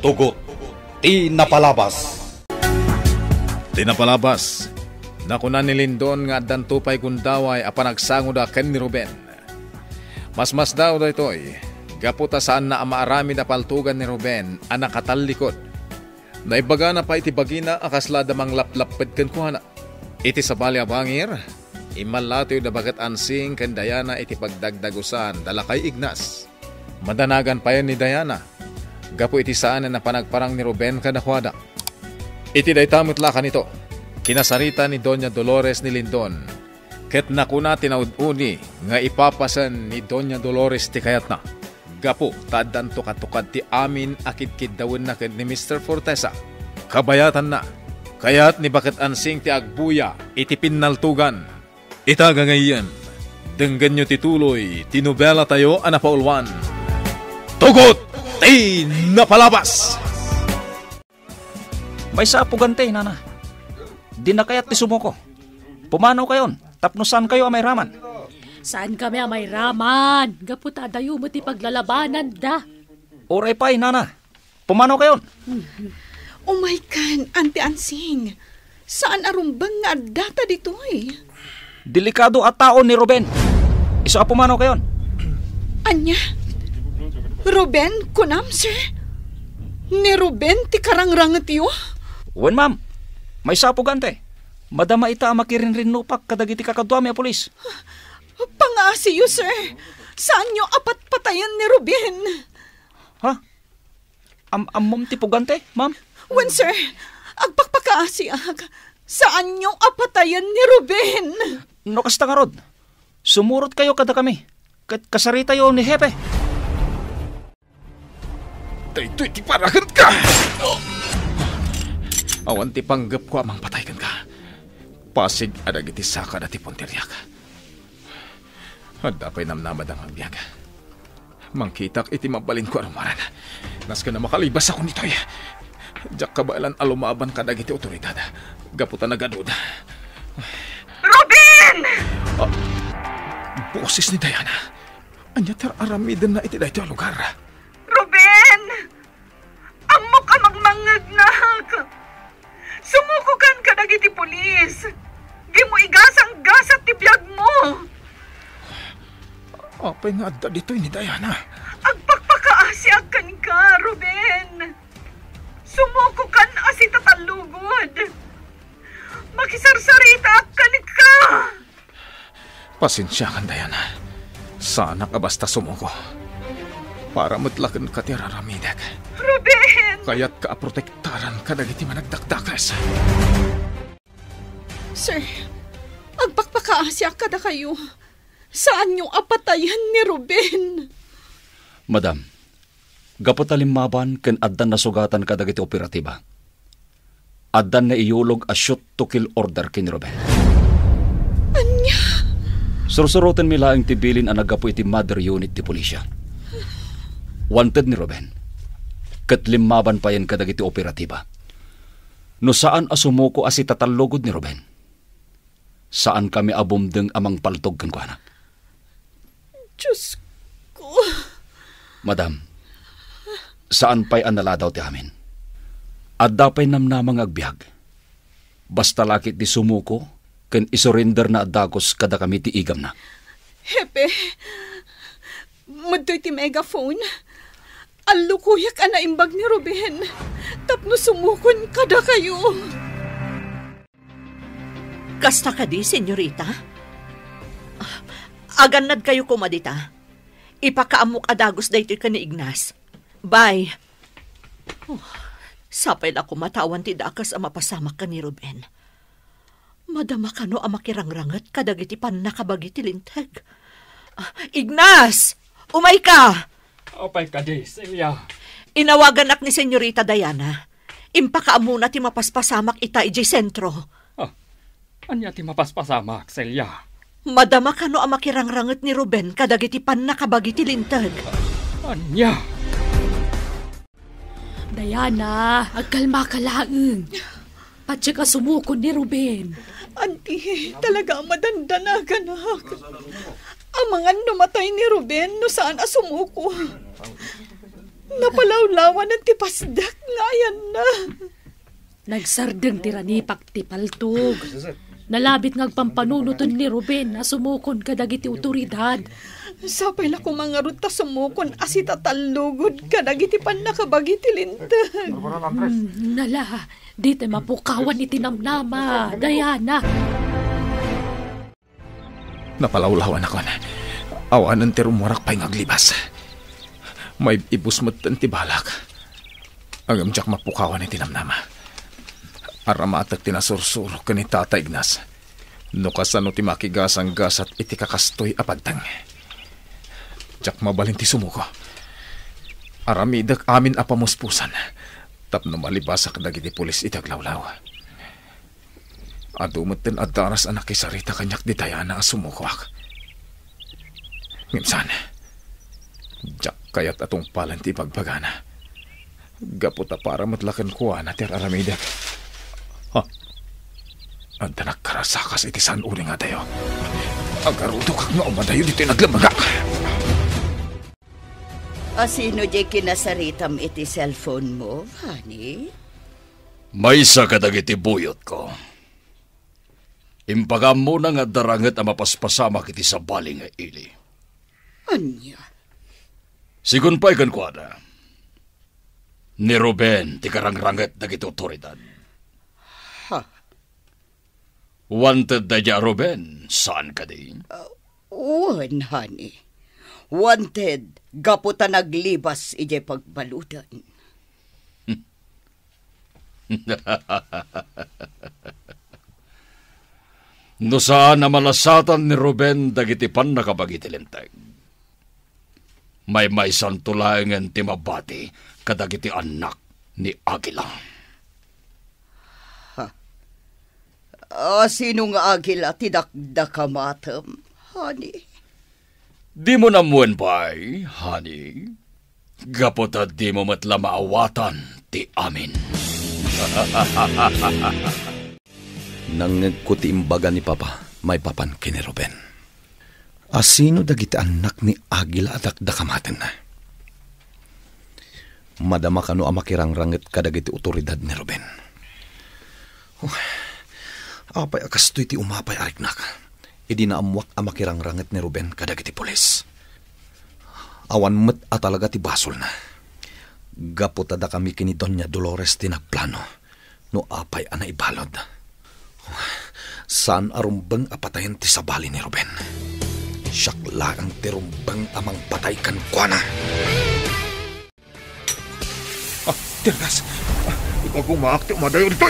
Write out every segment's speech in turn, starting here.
Tugot, Tinapalabas. Tinapalabas. Nakunan ni Lindon nga addan tupay gundaway apanagsango da ken ni Ruben. Mas daw da ito'y gaputa saan na amaarami na paltugan ni Ruben ang nakatalikod. Naibaga na pa iti bagina akasla damang laplaped ken kuhana. Iti sabali abangir, imalatoy na bagat ansing ken Diana iti pagdagdagusan dala kay Ignas. Madanagan pa yan ni Diana. Gapu iti saan na panagparang ni Ruben kadakwada. Iti daytamot lakan ito. Kinasarita ni Doña Dolores ni Lindon. Ket nakuna tinaud-uni nga ipapasan ni Doña Dolores ti kayat na. Gapu tadan to katukad ti amin akid-kid dawin na ken ni Mr. Fortesa. Kabayatan na. Kayat ni bakit ansing ti agbuya iti pinnaltugan. Itaga ngayon. Denggan nyo tituloy tinubela tayo anapaulwan. Tugot! Tinapalabas! May sapugante, nana. Di na kaya't ti sumuko. Pumanaw kayon, tapnosan kayo amay raman. Saan kami amay raman? Gaputa dayo mo ti paglalabanan da. Oray pa'y, nana. Pumanaw kayon. Umay kan, Ante Ansing. Saan arumbang nga data dito eh? Delikado at taon ni Ruben. Isa pumanaw kayon. Anya? Ruben, kunam, sir? Ni Ruben ti karangrangat iyo? Wen, ma'am. May sapugante. Madama ita makirinrinupak kadagiti kakadwami a pulis. Pangasiyo, sir. Saan nyo apat patayan ni Ruben? Ha? Amom ti pugante, ma'am? Wen, sir. Agpakpakaasiag. Saan nyo apatayan ni Ruben? No kasta nga rod. Sumurot kayo kada kami. Kasarita yo ni Hepe. Ito'y ti paragan ka! Awan ti panggap ko amang patay kan ka. Pasig adag iti saka na ti puntiryak. At dapay namnamad ang agbyag. Mangkitak iti mabalin ko arumaran. Nas ka na makalibas ako nito'y. Diyak kabalan alumaban kadag iti otoridad. Gaputan na gaduda. Ruben! Boses ni Diana. Anya tar aramidan na iti dahito lugar. Ruben! Amok amang mangagnak! Sumukukan ka dagiti pulis! Di mo igasang-gasat ti biyag mo! Apay nga adda dito'y ni Diana. Agpakpakaasiag kan ka, Ruben! Sumukukan asi tatalugod! Makisarsarita kan ka! Pasensya kan, Diana. Sana ka basta sumuko. Para matlakan ka ti raramidag. Ruben! Kaya't kaaprotektaran ka dagiti managdakdakas. Sir, agpakpakaasya kada kayo. Saan yung apatayan ni Ruben? Madam, gapot alimmaban ken addan nasugatan ka dagiti operatiba. Addan na iulog a shoot to kill order ken Ruben. Anya? Sursuroten mi laeng tibilin ang nagapo iti mother unit ti pulisya. Wanted ni Ruben. Ket limmaban pa yan kadagiti operatiba. No saan asumuko asi tatalugod ni Ruben? Saan kami abumdeng amang paltog kan kuana? Diyos ko. Madam, saan pa'y analadaw ti amin? At dapay namnamang agbyag. Basta lakit di sumuko, ken isurrender na adagos kada kami ti igam na. Hepe, madtoy ti megaphone. Alukuyak ana imbag ni Ruben. Tapno sumukon kada kayo. Kasta ka di, senyorita? Aganad kayo kumadita. Ipakaamok adagos daytoy ka ni Ignas. Bye. Sapay la kumatawan ti dakas ang mapasamak ka ni Ruben. Madama ka no ang makirangrangat kadagiti pan nakabagi ti lintag. Ignas! Umay ka! Opay ka di, Celia. Inawagan ak ni senyorita Diana. Impakaamuna ti mapaspasamak ita iji sentro. Anya ti mapaspasamak, Celia. Madama ka no ang makirangrangat ni Ruben kadagiti pan nakabagi ti lintag. Anya? Diana, agkalma ka laeng. Patsi ka sumukon ni Ruben. Auntie, talaga madandanagan ak. Amangan numatay ni Ruben no saan asumuko. Napalawlawan ng tipasdak ngayon na. Nagsardeng tiranipak ti paltog. Nalabit ngagpampanunuton ni Ruben na sumukon kadagiti otoridad. Sapay la kumangarot ta sumukon asita talugod kadagiti pan nakabagiti lintag. Nala, di tayo mapukawan iti namnama, Diana. Napalawlawan ako na. Awanan ti rumurak pa'y ngaglibas. May ibusmatan ti balak. Agam jak mapukawan iti namnama. Aramatak tinasursuro ka ni Tata Ignas. No kasano ti makigasang gasat iti kakastoy apagtang. Jak mabalin ti sumuko. Aramidak amin apamuspusan. Tapno malibasak dagiti pulis itaglawlaw. Adumatan adaras anak kisarita kanyak di Diana sumukoak. Ngimsan, jak kayat atong palan ti pagbagana. Gaputa para matlakan kuha na ti aramidak. Anda nagkarasakas iti saan uri nga tayo. Agaruto kak nga umadayo dito naglamaga. Sino di kinasaritam iti cellphone mo, honey? May isa kadagiti buyot ko. Impagam mo na nga darangat ang mapaspasamak iti sa baling nga ili. Anya? Sigun pa'y kankwada. Ni Ruben, ti karangrangat dagiti otoridad. Wanted na niya, Ruben. Saan ka din? Wan, honey. Wanted. Gaputa naglibas ije pagbaludan. No saan na malasatan ni Ruben dagiti pan nakabagiti lintag. May santulayangan ti mabati kadagiti anak ni Agila. Sino nga Agila tidakdakamatam, honey? Di mo namuan ba'y, honey? Gaputa di mo matla maawatan ti amin. Nangagkuti imbaga ni Papa, may papan kini Ruben. Asino dagiti anak ni Agila at dakamaten na? Madama kano amakirangrangit kadagiti otoridad ni Ruben. Apay akastoy ti umapay ariknak. Idi na amwak amakirangrangit ni Ruben kadagiti pulis. Awan met atalaga ti basol na. Gaputada kami kini Doña Dolores ti nagplano. No apay ana ibalod. Saan arumbang apatayan ti sabali ni Ruben? Siyak laang ti rumbang amang patay kan kuana. Tirgas! Ikaw kumaak ti umadayo dito.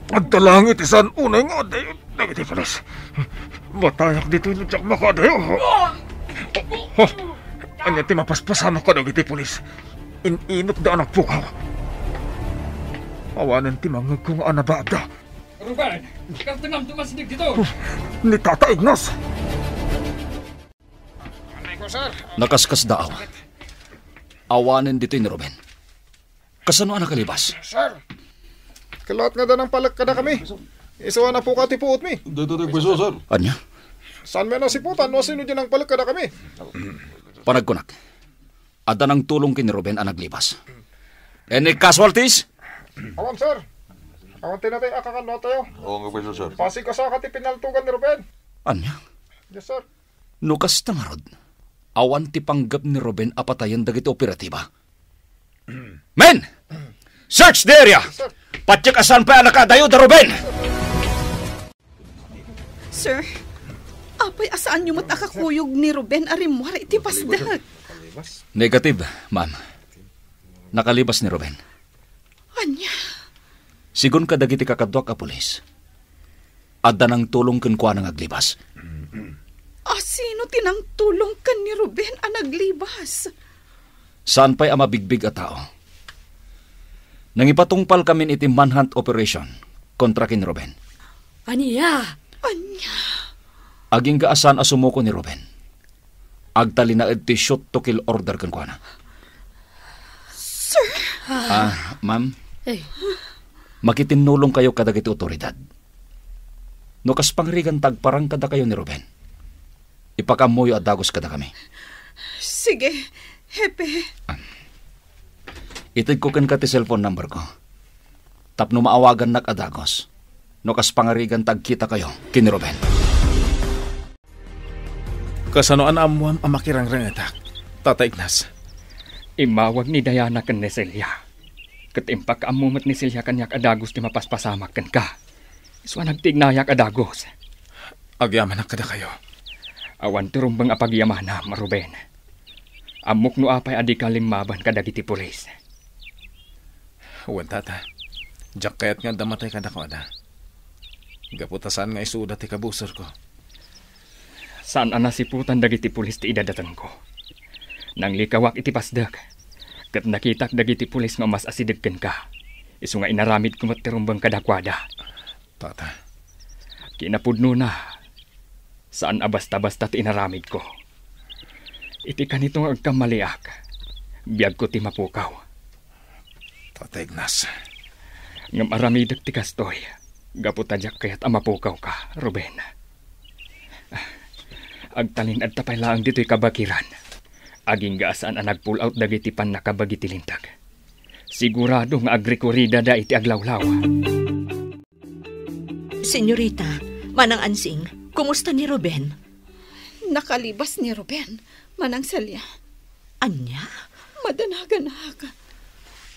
Pagtalangit isan unay nga dayo dagiti pulis. Matayak dito yung tsak makadayo. Anya ti mapaspasama ka dagiti pulis. Ininot da anak pukaw. Awanan ti mga kung anabada. Ruben, kartangam tumasinig dito. Ni Tata Ignas. Nakaskas daaw. Awanan dito ni Ruben. Kasano anak kalibas? Sir, kalat nga da ng palagkada kami. Isawa na po ka tipuot mi. Dito nagpiso, sir. Anya? Saan may nasiputan? No, sino dyan ang palagkada kami? Panagkunak. Ada ng tulong kini Ruben ang naglibas. Any casualties? Awan, sir. Awan tinatay akakan na tayo. Oo nga piso, sir. Pasig ka sa kati pinaltugan ni Ruben. Anya? Yes, sir. Nukas tangarod. Awan ti panggap ni Ruben apatayan dagiti operatiba. Men! Search the area! Patsyak asan pa nakadayo da Ruben! Sir, apay asaan nyo matakakuyog ni Ruben arimwar iti pasdag? Negative, ma'am. Nakalibas ni Ruben. Anya? Sigun ka dagiti kakadwak a pulis. Adda ng tulong kunkwa ng aglibas. Sino tinang tulong kan ni Ruben ang naglibas? Saan pa'y amabigbig a tao? Nang ipatungpal kami iti manhunt operation kontra kin Ruben. Anya? Anya? Aging gaasan asumuko ni Ruben. Agtali na iti shoot to kill order kunkwa na. Sir? Ma'am? Eh, Makitinulong kayo kadagiti otoridad. No kas pangrigan tagparang kada kayo ni Ruben. Ipakamoyo at dagos kada kami. Sige, Hepe. Itid ko kan ka ti cellphone number ko. Tapno maawagan nak adagos. No kas pangarigan tagkita kayo kini Ruben. Kasanoan amuam ang makirang-rangatak, Tata Ignas. Imawag ni Diana kan ni Celia. Katimpak amumat ni Celia kanyak adagos ti mapaspasamak kan ka. Iswa nagtignayak adagos. Agyaman na kada kayo. Awan turumbang apagyamana, Ruben. Amok no apay adi kalimmaban kadagiti pulis. Uwan, Tata. Diyak kayat nga damatay kada ko, ada. Gaputasan nga isuda ti kabusor ko. Saan anasiputan dagiti pulis ti idadatan ko? Nang likawak iti pasdag. Kat nakitak dagiti pulis nga mas asidagkan ka. Isu nga inaramid kumat tirumbang kadakwada. Tata. Kinapudno na. Saan abasta-basta ti inaramid ko? Iti kanitong agkamaliak. Biyag ko ti mapukaw. Tata Ignas. Ngam aramidag ti kastoy. Gaputadyak kaya't amapukaw ka, Ruben. Agtalin at tapay laang dito'y kabakiran. Aging gaasaan ang nag-pull out dagiti pan nakabagiti lintag. Sigurado nga agrikorida da iti aglawlaw. Senyorita, Manang Ansing, kumusta ni Ruben? Nakalibas ni Ruben, Manang Celia. Anya? Madanaga.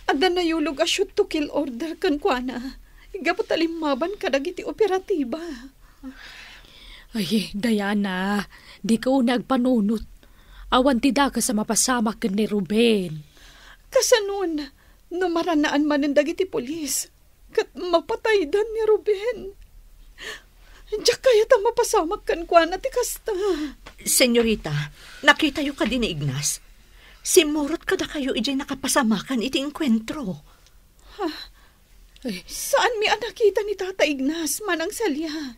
Adda na yulog a shoot to kill order kan kuana. Gapot alimmaban kadagiti operatiba. Ay, Diana, di ka nagpanunot. Awan tida ka sa mapasamak ni Ruben. Kasanon, numaranaan man ng dagiti polis. Kat mapatay dan ni Ruben. Diyak kaya ta mapasamak kan kuana ti kasta. Senyorita, nakita yu ka din ni Ignas. Simurot kada kayo ijay nakapasamakan iti enkwentro. Ha? Saan mi nakita ni Tata Ignas, Manang Celia?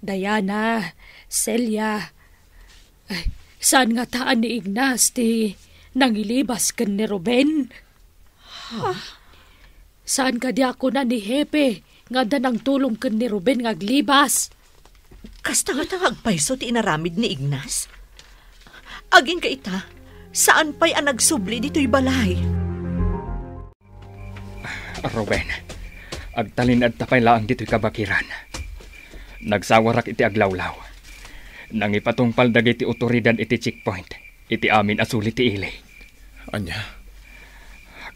Diana, Celia, saan nga taan ni Ignas ti nangilibas kan ni Ruben? Ha? Saan ka di ako na ni Hepe nga danang tulong kan ni Ruben nga aglibas? Kasta nga tangagpayso ti inaramid ni Ignas? Aging ka ita, saan pa'y ang nagsubli dito'y balay? Ruben, agtalin at tapay laang dito'y kabakiran. Nagsawarak iti aglawlaw. Nang ipatungpal dagiti otoridad iti checkpoint, iti amin asuli ti ili. Anya?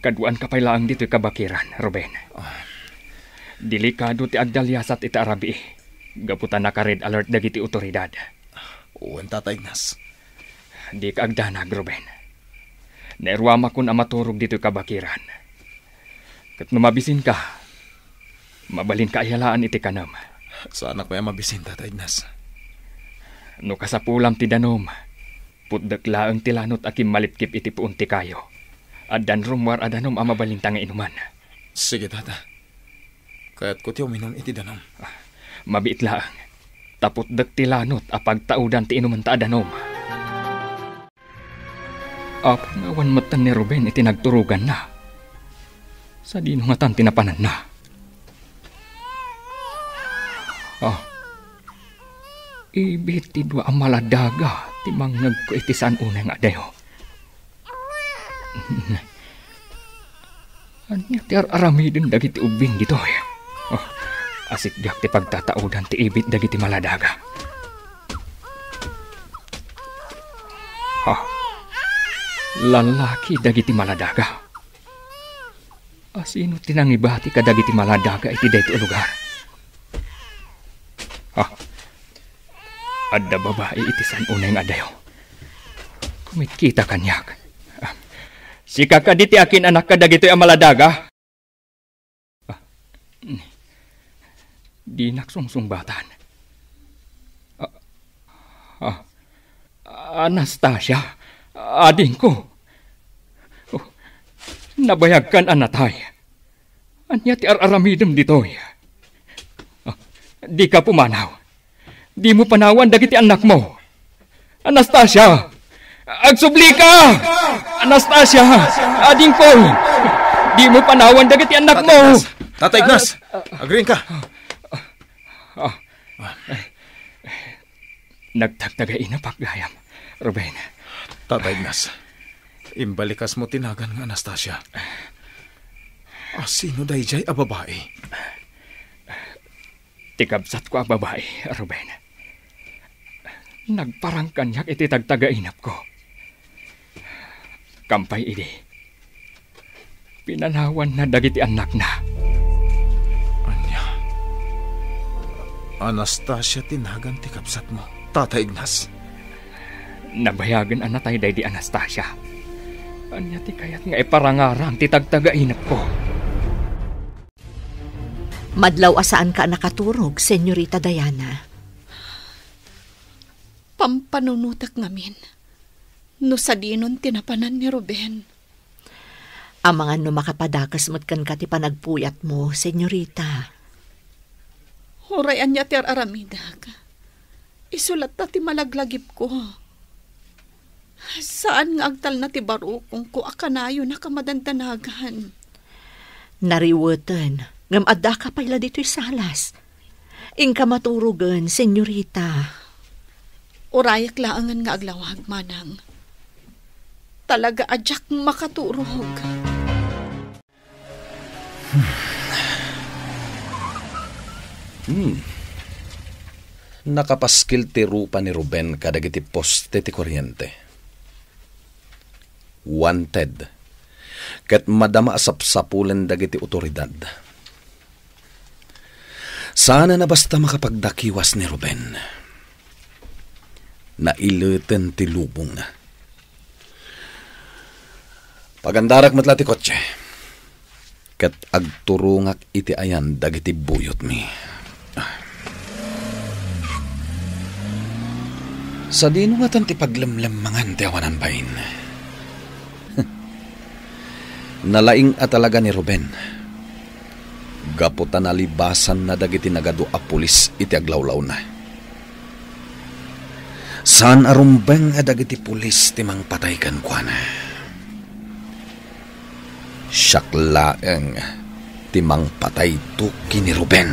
Kaduan kapay laang dito'y kabakiran, Ruben. Delikado ti agdalyasat iti arabi. Gaputan naka red alert dagiti otoridad. Uwan, Tata Ignas. Di ka agdanag, Ruben. Nairwama kun amaturog dito'y kabakiran. Kat numabisin ka, mabalin ka ayalaan iti kanam. Saan ako mabisin, Tata Ignas? No kasapulam ti danom, putdaklaang tilanot akim malipkip iti puun ti kayo. Adan rumwar adanom amabalin nga inuman. Sige, Tata. Kaya't ko ti uminom iti danom. Mabiit laang, tapot tilanot apag taudan ti inuman ta adanom. Apangawan matan ni Ruben iti nagturugan na. Sa dino nga tan tinapanan na. Ibit ti dua amaladaga ti mangag ko iti saan unay nga dayo. Anya ti aramidin dagiti ubing dito. Asik diak ti pagtataudan ti ibit dagiti maladaga. Lalaki dagiti maladaga. Asino tinangibati ka dagiti maladaga iti dayto lugar. Adda babae iti san unay nga dayo. Kumikita kanyak. Sika ka diti akin anak ka dagito'y amaladaga. Di naksungsungbatan. Anastasia, ading ko. Nabayag kan anatay. Anya ti araramidem dito'y. Di ka pumanaw. Di mo panawan dagiti anak mo. Anastasia! Agsubli ka! Anastasia! Ading ko! Di mo panawan dagiti anak mo! Tata Ignas! Agreeing ka! Nagtagtagay na paggayam, Ruben. Tatay Ignas, imbalikas mo tinagan nga Anastasia. Sino dayjay a babae? Tikabsat ko a babae, Ruben. Nagparang kanyak iti tagtagainap ko. Kampay idi. Pinanawan na dagiti anak na. Anya? Anastasia tinagan tikabsat mo, Tatay Ignas. Nabayagan anatay day di Anastasia. Anya ti kayat nga iparangarang ti tagtagainap ko. Madlaw asaan ka nakaturog, Senyorita Diana? Pampanunutak ngamin. No sa dinon tinapanan ni Ruben. Ang mga no makapadakas mo't kan ka ti panagpuyat mo, Senyorita. Horayan niya ti aramidag. Isulat na ti malaglagip ko. Saan nga agtal na ti barukong ko akanayo na kamadantanagan? Nariwatan, ngam adda ka pala dito'y salas. Ingka maturugan, Senyorita. Urayak laangan nga aglawag, manang. Talaga adyak makaturog. Nakapaskil ti rupa ni Ruben kadagiti poste ti kuryente. Wanted. Ket madama asapsapulen dagiti otoridad. Sana na basta makapagdakiwas ni Ruben. Nailuten ti lubong na. Pagandarak matla ti kotse. Ket agturungak iti ayan dagiti buyot mi. Sa dino nga tan ti paglemlemangan ti awanan bain. Nalaing atalaga ni Ruben. Gaputan nalibasan na dagiti nagadu a pulis iti aglawlaw na. Saan arumbeng a dagiti pulis ti mangpatay kan kuana. Syaklaeng ti mangpatay tuki ni Ruben.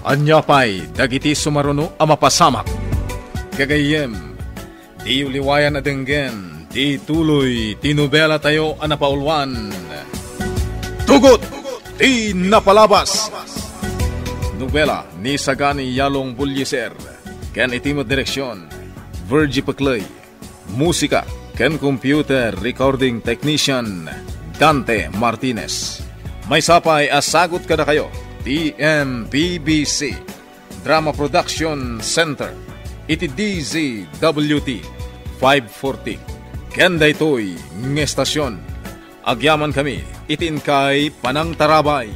Anya pa'y dagiti sumaruno a mapasamak. Kagayem, di uliwayan na denggen, di tuloy, tinubela tayo a napaulwan. Tugot, di napalabas. Nobela ni Sagani Yalong Bulyeser, ken itimo direksyon, Virgie Paclay. Musika, ken computer recording technician, Dante Martinez. May sapay asagot kada kayo. TMPBC Drama Production Center iti DZWT 540 Kenda ito'y ng estasyon. Agyaman kami itin kay Panang Tarabay.